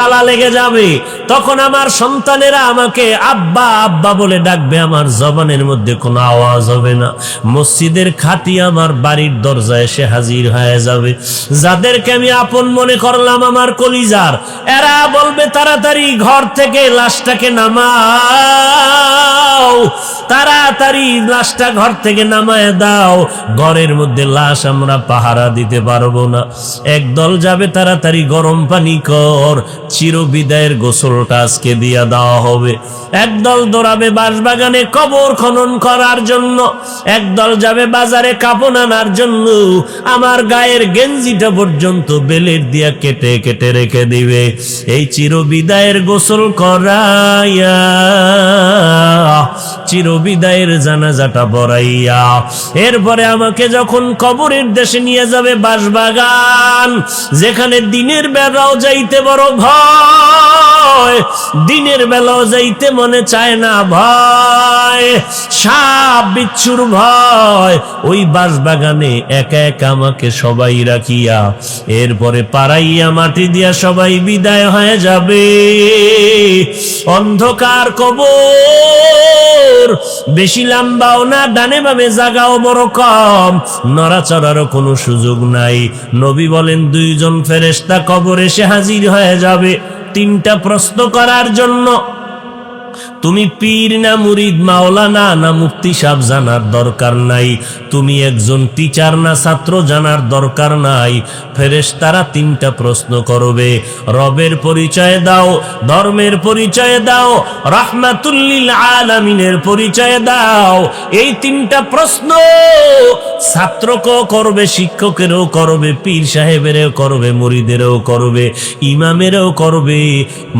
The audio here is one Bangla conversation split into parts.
তালা লেগে যাবে, তখন আমার সন্তানেরা আমাকে আব্বা আব্বা বলে ডাকবে, আমার জবানের মধ্যে কোনো আওয়াজ হবে না। মসজিদের খাটি আমার বাড়ির দরজায় এসে হাজির হয়ে যাবে। যাদেরকে আমি আপন মনে করলাম আমার কলিজার, এরা বলবে তাড়াতাড়ি ঘর থেকে লাশটাকে নামাও, তাড়াতাড়ি লাশটা ঘর থেকে নামায় দাও, ঘরের মধ্যে লাশ আমরা পাহারা দিতে পারবো না। একদল যাবে তাড়াতাড়ি গরম পানি কর, চিরবিদায়ের গোসলটা আজকে দিয়া দেওয়া হবে। একদল দৌড়াবে বাঁশবাগানে কবর খনন করার জন্য, একদল যাবে বাজারে কাপড় আনার জন্য, আমার গায়ের গেঞ্জিটা পর্যন্ত বেলের দিয়া কেটে কেটে রেখে দিবে এই চিরবিদায়ের গোসল করাইয়া, চিরবিদায়ের জানাজাটা পড়াইয়া। এরপরে আমাকে যখন কবরের দেশে নিয়ে যাবে বাঁশবাগান, যেখানে দিনের বেলাও যাইতে বড় ভয়, দিনের বেলাও যাইতে মনে চায় না, ভয়, সাপ বিচ্ছুর ভয়, ওই বাঁশবাগানে একা একা আমাকে সবাই রাখিয়া এরপরে পাড়াইয়া মাটি দিয়া সবাই বিদায় হয়ে যাবে। অন্ধকার কবর, বেশি লম্বাও না, ডানে বামে জায়গাও বড় কম, নড়াচড়ারও কোনো সুযোগ নাই। নবী বলেন দুইজন ফেরেশতা কবর এসে হাজির হয়ে যাবে তিনটা প্রশ্ন করার জন্য। তুমি পীর না মুরিদ, মাওলানা না মুফতি সাহেব জানার দরকার নাই, তুমি একজন টিচার না ছাত্র জানার দরকার নাই। ফেরেশতারা তিনটা প্রশ্ন করবে, রবের পরিচয় দাও, ধর্মের পরিচয় দাও, রাহমাতুল লিল আলামিনের পরিচয় দাও। এই তিনটা প্রশ্ন ছাত্রকেও করবে, শিক্ষকেরও করবে, পীর সাহেবেরও করবে, মুরিদেরও করবে, ইমামেরও করবে,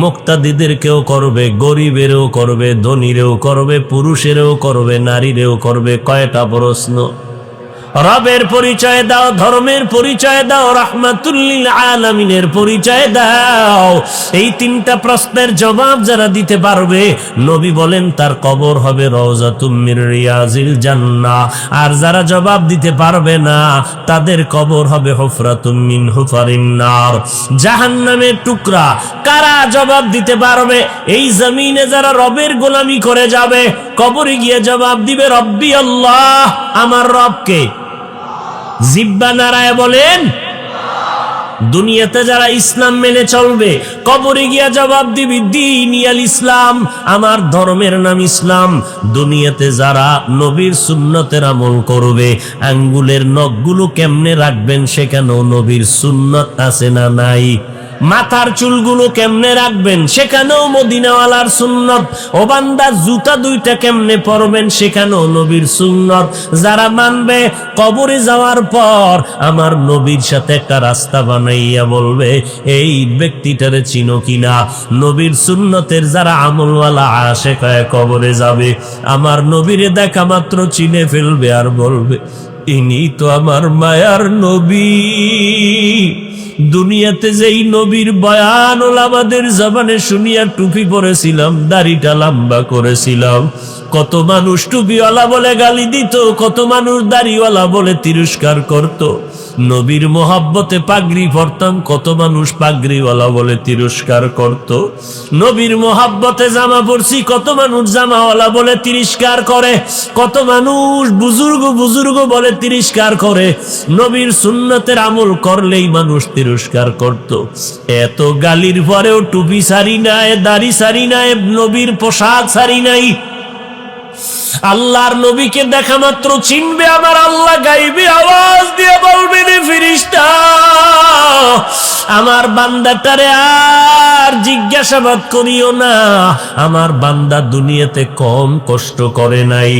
মুক্তাদিদেরকেও করবে, গরিবেরও করবে, ধনীরেও করবে, পুরুষেরও করবে, নারীরেও করবে। কয়টা প্রশ্ন? রবের পরিচয় দাও, ধর্মের পরিচয় দাও, রাহমাতুল লিল আলামিনের পরিচয় দাও। এই তিনটা প্রশ্নের জবাব যারা দিতে পারবে, নবী বলেন তার কবর হবে রওজাতুম মির রিয়াজিল জান্নাহ। আর যারা জবাব দিতে পারবে না, তাদের কবর হবে হুফরাতুম মিন হুফারিন নার, জাহান্নামের টুকরা। কারা জবাব দিতে পারবে? এই জমিনে যারা রবের গোলামি করে যাবে, কবরে গিয়ে জবাব দিবে রব্বি আল্লাহ, আমার রবকে। জিব্বা নারায় বলেন। দুনিয়াতে যারা ইসলাম মেনে চলবে, কবরে গিয়া জবাব দিবি দীনিয়াল ইসলাম, আমার ধর্মের নাম ইসলাম। দুনিয়াতে যারা নবীর সুন্নতের আমল করবে, আঙ্গুলের নখগুলো কেমনে রাখবেন সেখানেও নবীর সুন্নত আছে না নাই? মাথার চুলগুলো কেমনে রাখবেন সেখানেও মদিনাওয়ালার সুন্নত। ও বান্দা জুতা দুইটা কেমনে পরবেন সেখানেও নবীর সুন্নত। যারা মানবে, কবরে যাওয়ার পর আমার নবীর সাথে একটা রাস্তা বানাইয়া বলবে এই ব্যক্তিটারে চিনো কিনা। নবীর সুন্নতের যারা আমলওয়ালা আশিক হয়ে কবরে যাবে, আমার নবীরে দেখা মাত্র চিনে ফেলবে আর বলবে ইনি তো আমার মায়ার নবী। দুনিয়াতে যেই নবীর বয়ান ওলামাদের জবানে শুনিয়া টুপি পরেছিলাম, দাড়িটা লম্বা করেছিলাম, কত মানুষ টুপিওয়ালা বলে গালি দিত, কত মানুষ দাড়িওয়ালা বলে তিরস্কার করত। নবীর মোহাব্বতে পাগড়ি পরতাম, কত মানুষ পাগড়িওয়ালা বলে তিরস্কার করত। নবীর মোহাব্বতে জামা পরছি, কত মানুষ জামাওয়ালা বলে তিরস্কার করে, কত মানুষ বুজুর্গ বুজুর্গ বলে তিরস্কার করে। নবীর সুন্নতের আমল করলেই মানুষ তিরস্কার করত। এত গালির পরেও টুপি সারি নাই, দাড়ি সারি নাই, নবীর পোশাক সারি নাই। আল্লাহর নবীকে দেখা মাত্র চিনবে আমার আল্লাহ, গাইবে আওয়াজ দিয়ে বলবে রে ফেরেশতা, আমার বান্দাটারে আর জিজ্ঞাসাবাদ করিও না। আমার বান্দা দুনিয়াতে কম কষ্ট করে নাই,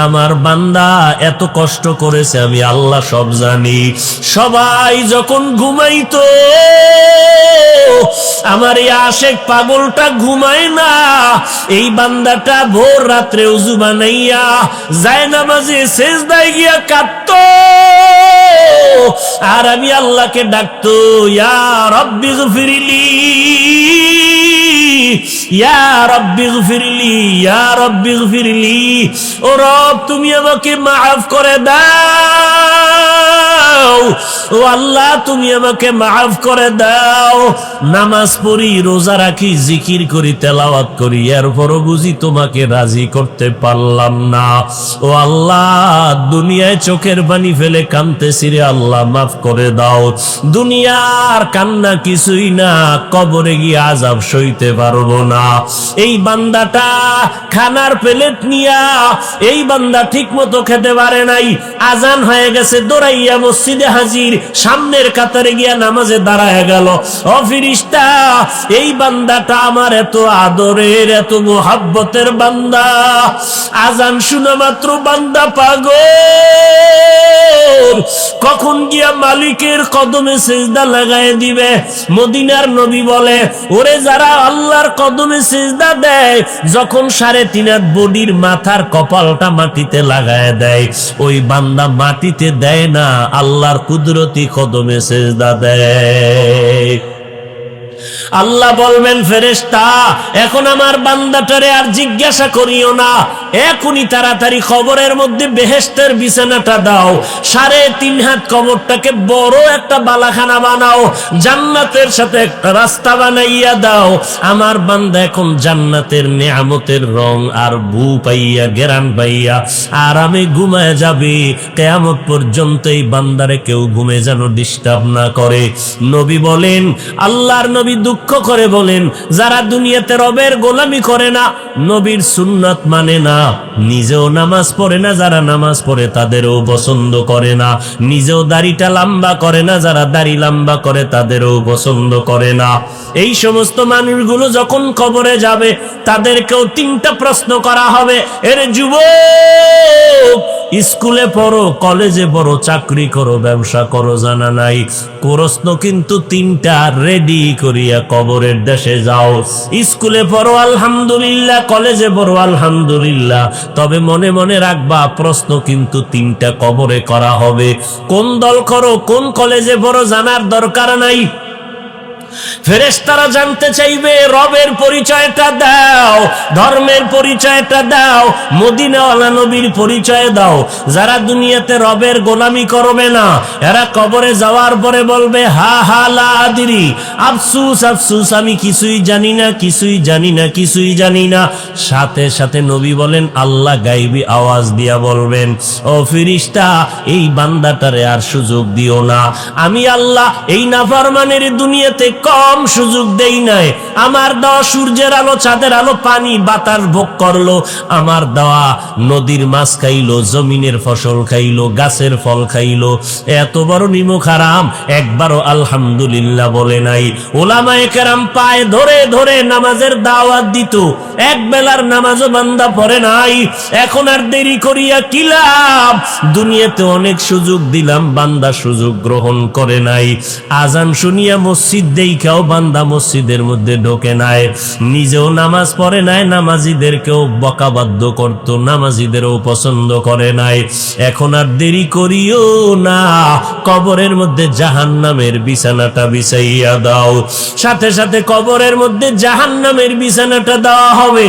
আমার বান্দা এত কষ্ট করেছে আমি আল্লাহ সব জানি। সবাই যখন ঘুমাইতো, আমার এই আশেক পাগলটা ঘুমায় না, এই বান্দাটা ভোর রাত্রে উযু বানাইয়া যায় নামাজে সেজদায় গিয়া কাঁদতো, আর আমি আল্লাহকে ডাকতো ইয়া রাব্বি গফিরলি, ইয়া রাব্বি গফিরলি, ইয়া রাব্বি গফিরলি। ও রব, তুমি আমাকে মাফ করে দাও, দাও, ও আল্লাহ তুমি আমাকে মাফ করে দাও। নামাজ পড়ি, রোজা রাখি, জিকির করি, তেলাওয়াত করি, এরপরও বুঝি তোমাকে রাজি করতে পারলাম না। ও আল্লাহ দুনিয়ায় চোখের পানি ফেলে কাঁদতেছি রে আল্লাহ, মাফ করে দাও। দুনিয়ার কান্না কিছুই না, কবরে গিয়ে আযাব সইতে পারবো না। এই বান্দাটা খানার প্লেট নিয়া, এই বান্দা ঠিক মতো খেতে পারে নাই, আজান হয়ে গেছে, দৌড়াইয়া মসজিদে হাজির, সামনের কাতারে গিয়া নামাজে দাঁড়ায় গেল। ও ফেরেশতা, এই বান্দাটা আমার এত আদরের, এত মোহাব্বতের বান্দা, আজান শোনা মাত্র বান্দা পাগল, কখন গিয়া মালিকের কদমে সিজদা লাগায় দিবে। মদিনার নবী বলে, ওরে যারা আল্লাহর কদমে সিজদা দেয়, যখন 3.5 হাত বডির মাথার কপালটা মাটিতে লাগায় দেয়, ওই বান্দা মাটিতে দেয় না, আল্লাহর কুদরতি কদমে সিজদা দেয়। আল্লাহ বলবেন, ফেরেশতা এখন আমার বান্দাটারে আর জিজ্ঞাসা করিও না, এখনই তাড়াতাড়ি কবরের মধ্যে বেহেশতের বিছানাটা দাও, 3.5 হাত কবরটাকে বড় একটা বালাখানা বানাও, জান্নাতের সাথে একটা রাস্তা বানাইয়া দাও। আমার বান্দা এখন জান্নাতের নেয়ামতের রং আর বু পাইয়া, গেরান পাইয়া আরামে ঘুমায় যাবে। কিয়ামত পর্যন্ত এই বান্দারে কেউ ঘুমে যেন ডিস্টার্ব না করে। নবী বলেন, আল্লাহর নবী দুঃখ করে বলেন, যারা দুনিয়াতে রবের গোলামি করে না, নবীর সুন্নাত মানে না, নিজেও নামাজ পড়ে না, যারা নামাজ পড়ে তাদেরও পছন্দ করে না, নিজেও দাড়িটা লম্বা করে না, যারা দাড়ি লম্বা করে তাদেরও পছন্দ করে না, এই সমস্ত মানুষগুলো যখন কবরে যাবে তাদেরকেও 3টা প্রশ্ন করা হবে। এর যুবক, স্কুলে পড়ো, কলেজে পড়ো, চাকরি করো, ব্যবসা করো, জানা নাই, প্রশ্ন কিন্তু 3টা, রেডি করিয়া কবরের দেশে যাও। স্কুলে পড়ো আলহামদুলিল্লাহ, কলেজে পড়ো আলহামদুলিল্লাহ, তবে মনে মনে রাখবা প্রশ্ন কিন্তু 3টা কবরে করা হবে। কোন দল করো, কোন কলেজে পড়ো জানার দরকার নাই, ফেরেশতারা জানতে চাইবে রবের পরিচয়টা দাও, ধর্মের পরিচয়টা দাও, মদিনাওয়ালা নবীর পরিচয় দাও। যারা দুনিয়াতে রবের গোলামি করবে না, এরা কবরে যাওয়ার পরে বলবে, হা হা লা আদরি, আফসুস আফসুস, আমি কিছুই জানি না, কিছুই জানি না, কিছুই জানি না। সাথে সাথে নবী বলেন, আল্লাহ গাইবি আওয়াজ দিয়া বলবেন, ও ফেরেশতা এই বান্দাটারে আর সুযোগ দিও না, আমি আল্লাহ এই নাফরমানের দুনিয়াতে কম সুযোগ দেই নাই। আমার দেওয়া সূর্যের আলো, চাঁদের আলো, পানি বাতাস ভোগ করলো, আমার দেওয়া নদীর মাছ খাইলো, জমিনের ফসল খাইলো, গাছের ফল খাইলো, এত বড় নিমক হারাম একবারও আলহামদুলিল্লাহ বলে নাই। ওলামায়ে কেরাম পায়ে ধরে ধরে নামাজের দাওয়াত দিত, এক বেলার নামাজও বান্দা পড়ে নাই। এখন আর দেরি করিয়া কি লাভ? দুনিয়াতে অনেক সুযোগ দিলাম, বান্দা সুযোগ গ্রহণ করে নাই। আজান শুনিয়া মসজিদ দেখাও বান্দা মসজিদের মধ্যে ঢোকে নাই, নিজেও নামাজ পড়ে নাই, নামাজিদেরকেও বকাবাধ্য করতো, নামাজিদেরও পছন্দ করে নাই। এখন আর দেরি করিও না, কবরের মধ্যে জাহান্নামের বিছানাটা বিছাইয়া দাও। সাথে সাথে কবরের মধ্যে জাহান্নামের বিছানাটা দেওয়া হবে।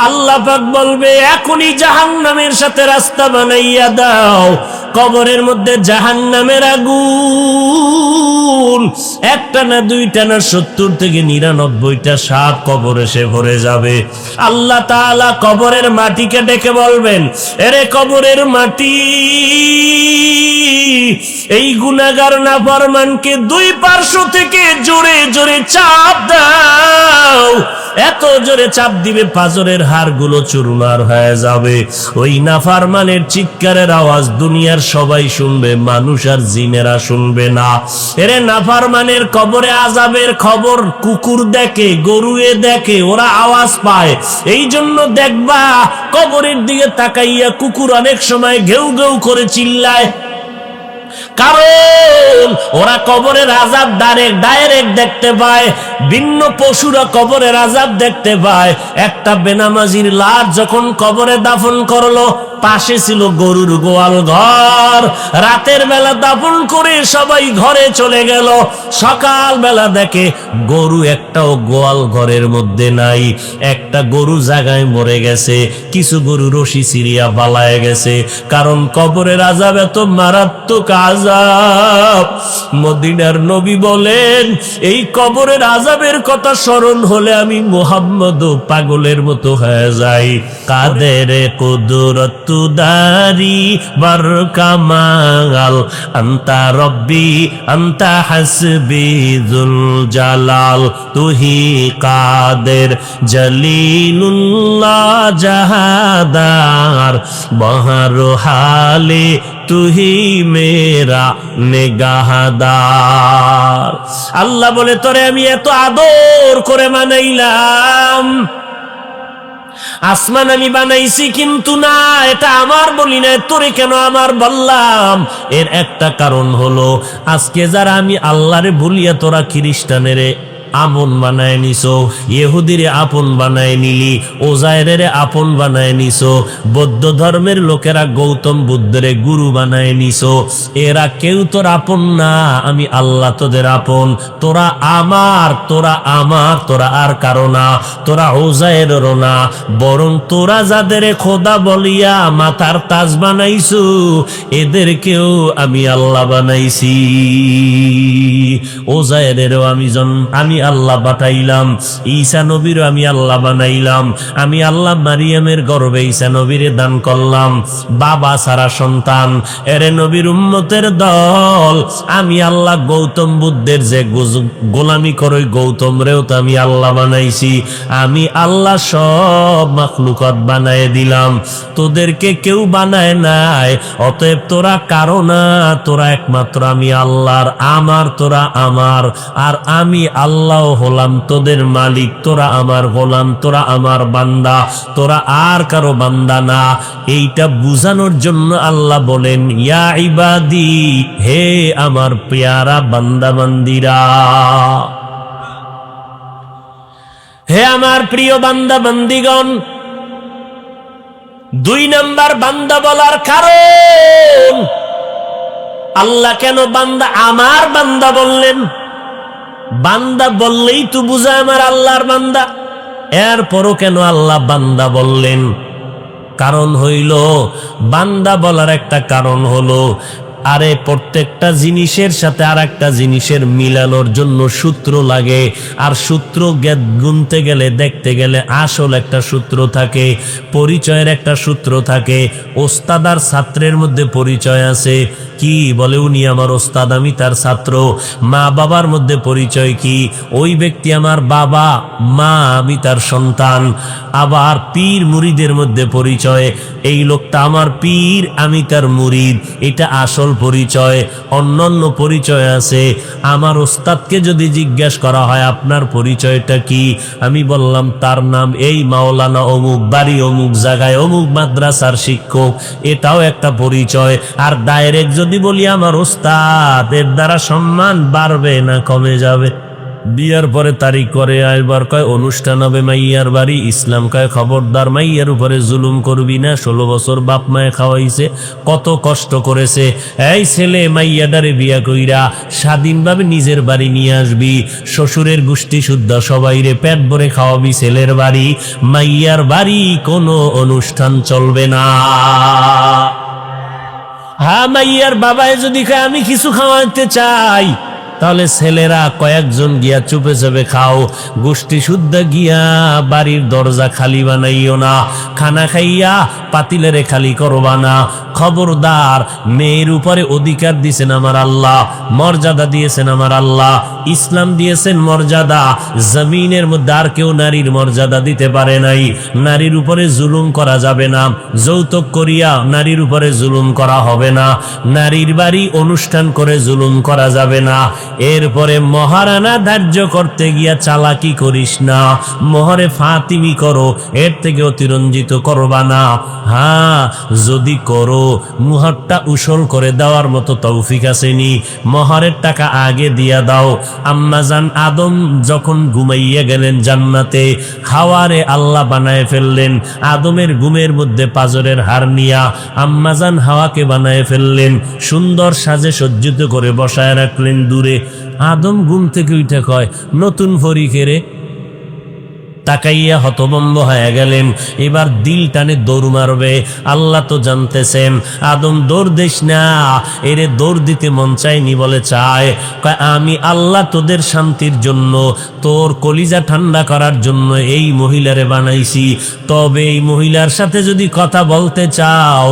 আল্লাহ পাক বলবে, এখনই জাহান্নামের সাথে রাস্তা বানাইয়া দাও। কবরের মধ্যে জাহান্নামের আগুন একটা না, দুইটা না, 70 থেকে 99টা সাপ কবরে সে ভরে যাবে। আল্লাহ তাআলা কবরের মাটিকে ডেকে বলবেন, এরে কবরের মাটি, এই গুনাহগার নাফরমানকে 2 পার্শ্ব থেকে জোরে জোরে চাপ দাও। এত জোরে চাপ দিবে পাজরের হাড়গুলো চুরমার হয়ে যাবে। ওই নাফরমানের চিৎকারের আওয়াজ দুনিয়ার সবাই শুনবে, মানুষ আর জিনেরা শুনবে না। এরে নাফরমানের কবরে আযাবের খবর কুকুর দেখে, গরুয়ে দেখে, ওরা আওয়াজ পায়। এই জন্য দেখবা কবরের দিকে তাকাইয়া কুকুর অনেক সময় ঘেউ ঘেউ করে চিল্লায়, কারণ ওরা কবরের আযাব ডাইরেক্ট দেখতে পায়। ভিন্ন পশুরা কবরের আযাব দেখতে পায়। একটা বেনামাজির লাশ যখন কবরে দাফন করলো, পাশে ছিল গরুর গোয়াল ঘর। রাতের বেলা দাফন করে সবাই ঘরে চলে গেল। সকাল বেলা দেখে গরু একটাও গোয়াল ঘরের মধ্যে নাই। একটা গরু জায়গায় মরে গেছে, কিছু গরু রশি সিরিয়া পালায় গেছে। কারণ কবরের আযাব এত মারাত্মক আযাব। মদিনার নবী বলেন, এই কবরের আযাবের কথা স্মরণ হলে আমি মুহাম্মদ পাগলের মতো হয়ে যাই। কাদের কুদরত দারি বার কামাল, আন্তা রব্বি আন্তা হাসবি যুল জালাল, তুহি কাদের জলিলুল্লাহ জাহাদার, বহর হালে তুহি মেরা নিগাহদার। আল্লাহ বলে, তোরে আমি এত আদর করে বানাইলাম, আসমান আমি বানাইছি কিন্তু না, এটা আমার বলি না, তোরে কেন আমার বললাম? এর একটা কারণ হলো, আজকে যারা আমি আল্লাহরে ভুলিয়া তোরা খ্রিস্টানেরে আপন বানায় নিছো, ইহুদিরে আপন বানায় নিলি, ওজায়েরের আপন বানায় নিছো, বৌদ্ধ ধর্মের লোকেরা গৌতম বুদ্ধের গুরু বানায় নিছো। এরা কেউ তোর আপন না, আমি আল্লাহ তোদের আপন। তোরা আমার, তোরা আমার, তোরা আর কারো না, তোরা ওজায়েরেরও না, বরং তোরা যাদের খোদা বলিয়া মাথার তাজ বানাইছো, এদেরকেও আমি আল্লাহ বানাইছি। ওজায়েরেরও আমি আল্লাহ বানাইলাম, ঈসা নবীরও আমি আল্লাহ বানাইলাম। আমি আল্লাহ মারিয়ামের গর্ভে ঈসা নবীরে দান করলাম, বাবা সারা সন্তান। এরে নবীর উম্মতের দল, আমি আল্লাহ গৌতম বুদ্ধের যে গোলামি করে গৌতম রেও তো আমি আল্লাহ বানাইছি। আমি আল্লাহ সব মাখলুকাত বানায় দিলাম, তোদেরকে কেউ বানায় নাই। অতএব তোরা কারো না, তোরা একমাত্র আমি আল্লাহর, আমার তোরা আমার, আর আমি আল্লাহ হলাম তোদের মালিক। তোরা আমার গোলাম, তোরা আমার বান্দা, তোরা আর কারো বান্দা না। এইটা বুঝানোর জন্য আল্লাহ বলেন, ইয়া ইবাদি, হে আমার পেয়ারা বান্দা বান্দিরা, হে আমার প্রিয় বান্দা বান্দিগণ। 2 নাম্বার বান্দা বলার কারণ, আল্লাহ কেন বান্দা আমার বান্দা বললেন? বান্দা বললেই তো বুঝায় আমার আল্লাহর বান্দা, এরপরও কেন আল্লাহ বান্দা বললেন? কারণ হইল, বান্দা বলার একটা কারণ হলো, আরে প্রত্যেকটা জিনিসের সাথে আর একটা জিনিসের মিলানোর জন্য সূত্র লাগে। আর সূত্র গুনতে গেলে, দেখতে গেলে আসল একটা সূত্র থাকে, পরিচয়ের একটা সূত্র থাকে। ওস্তাদ আর ছাত্রের মধ্যে পরিচয় আছে, কি বলে, উনি আমার ওস্তাদ, আমি তার ছাত্র। মা বাবার মধ্যে পরিচয় কি, ওই ব্যক্তি আমার বাবা, মা আমি তার সন্তান। আবার পীর মুরিদের মধ্যে পরিচয়, এই লোকটা আমার পীর, আমি তার মুরিদ, এটা আসল পরিচয়। অন্যান্য পরিচয় আছে। আমার ওস্তাদকে যদি জিজ্ঞাসা করা হয় আপনার পরিচয়টা কি, আমি বললাম তার নাম এই মাওলানা অমুক, বাড়ি অমুক জায়গায়, অমুক মাদ্রাসার শিক্ষক, এটাও একটা পরিচয়। আর ডাইরেক্ট যদি বলি আমার ওস্তাদ, এর দ্বারা সম্মান বাড়বে না কমে যাবে? বিয়ার পরে তারিখ করে আইবার কয় অনুষ্ঠান হবে মাইয়ার বাড়ি, ইসলাম কয় খবরদার মাইয়ার উপরে জুলুম করবি না, 16 বছর বাপ মায়ে খাওয়াইছে, কত কষ্ট করেছে। এই ছেলে, মাইয়াডারে বিয়া কইরা স্বাধীনভাবে নিজের বাড়ি নিয়ে আসবি, শ্বশুরের গোষ্ঠী শুদ্ধ সবাইরে পেট ভরে খাওয়াবি ছেলের বাড়ি, মাইয়ার বাড়ি কোনো অনুষ্ঠান চলবে না। হ্যাঁ, মাইয়ার বাবায় যদি কয় আমি কিছু খাওয়াইতে চাই, তাহলে ছেলেরা কয়েকজন গিয়া চুপে চুপে খাও, গোষ্ঠী শুদ্ধ গিয়া বাড়ির দরজা খালি বানাইও না, খানা খাইয়া পাতিলেরে খালি করবা না। খবরদার, মেয়ের উপরে অধিকার দিয়েছেন আমার আল্লাহ, মর্যাদা দিয়েছেন আমার আল্লাহ, ইসলাম দিয়েছেন মর্যাদা। জমিনের মধ্যে আর কেউ নারীর মর্যাদা দিতে পারে নাই। নারীর উপরে জুলুম করা যাবে না, যৌতুক করিয়া নারীর উপরে জুলুম করা হবে না, নারীর বাড়ি অনুষ্ঠান করে জুলুম করা যাবে না। এরপরে মহারানা ধার্য করতে গিয়া চালাকি করিস না, মোহরে ফাতিমি করো, এর থেকে অতিরঞ্জিত করবা না। হ্যাঁ, যদি করো মুহরটা উসল করে দেওয়ার মতো তৌফিক আসেনি, মহরের টাকা আগে দিয়া দাও। আম্মাজান আদম যখন ঘুমাইয়া গেলেন জান্নাতে, হাওয়ারে আল্লাহ বানায় ফেললেন। আদমের ঘুমের মধ্যে পাজরের হার নিয়া আম্মাজান হাওয়াকে বানায় ফেললেন, সুন্দর সাজে সজ্জিত করে বসায় রাখলেন দূরে। আদম ঘুম থেকে উঠে কয়, নতুন ফরিকেরে। তাকাইয়া হতভম্ব হয়ে গেলেন। এবার দিল টানে দৌড় মারবে, আল্লাহ তো জানতেছেন। আদম দৌড় দিস না, এরে দৌড় দিতে মন চায়নি বলে চায়। কয় আমি আল্লাহ তোদের শান্তির জন্য, তোর কলিজা ঠান্ডা করার জন্য এই মহিলারে বানাইছি। তবে এই মহিলার সাথে যদি কথা বলতে চাও,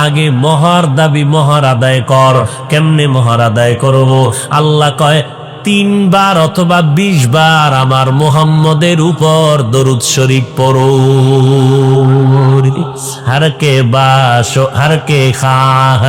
আগে মহর দাবি মহর আদায় কর। কেমনে মহর আদায় করব? আল্লাহ কয় 3 বার অথবা 20 বার আমার মুহাম্মদের উপর দরুদ শরীফ পড়ো। হর কে বাসো হর কে খা